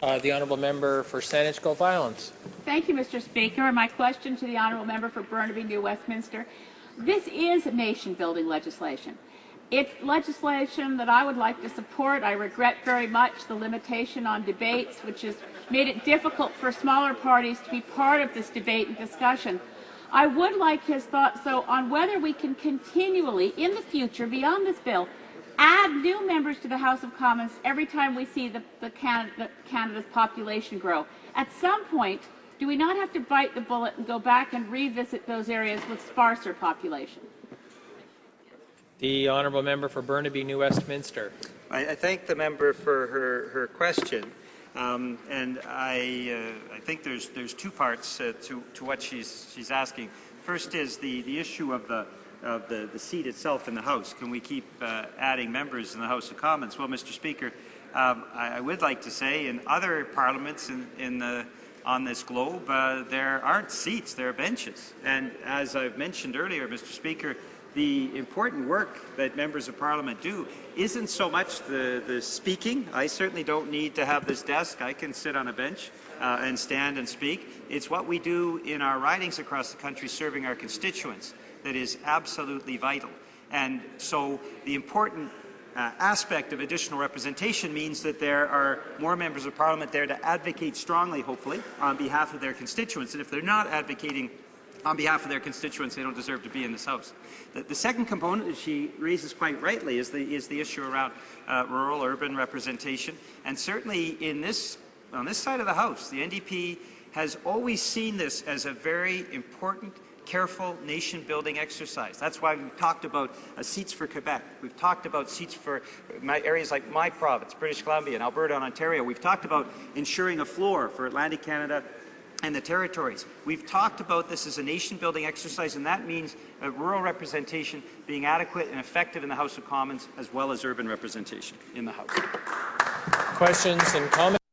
The honourable member for Saanich Violence. Thank you, Mr. Speaker. And my question to the honourable member for Burnaby New Westminster. This is nation-building legislation. It's legislation that I would like to support. I regret very much the limitation on debates, which has made it difficult for smaller parties to be part of this debate and discussion. I would like his thoughts, though, on whether we can continually, in the future, beyond this bill, add new members to the House of Commons every time we see Canada's population grow. At some point, do we not have to bite the bullet and go back and revisit those areas with sparser population? The honourable member for Burnaby New Westminster. I thank the member for her question, and I think there's two parts to what she's asking. First is the issue of the seat itself in the House. Can we keep adding members in the House of Commons? Well, Mr. Speaker, I would like to say in other parliaments on this globe, there aren't seats, there are benches. And as I've mentioned earlier, Mr. Speaker, the important work that members of Parliament do isn't so much the speaking. I certainly don't need to have this desk. I can sit on a bench and stand and speak. It's what we do in our ridings across the country serving our constituents that is absolutely vital. And so the important aspect of additional representation means that there are more members of Parliament there to advocate strongly, hopefully, on behalf of their constituents. And if they're not advocating on behalf of their constituents, they don't deserve to be in this House. The second component that she raises quite rightly is the issue around rural-urban representation. And certainly on this side of the House, the NDP has always seen this as a very important, careful nation-building exercise. That's why we've talked about seats for Quebec. We've talked about seats for areas like my province, British Columbia, and Alberta and Ontario. We've talked about ensuring a floor for Atlantic Canada and the territories. We've talked about this as a nation-building exercise, and that means rural representation being adequate and effective in the House of Commons, as well as urban representation in the House. Questions and comments?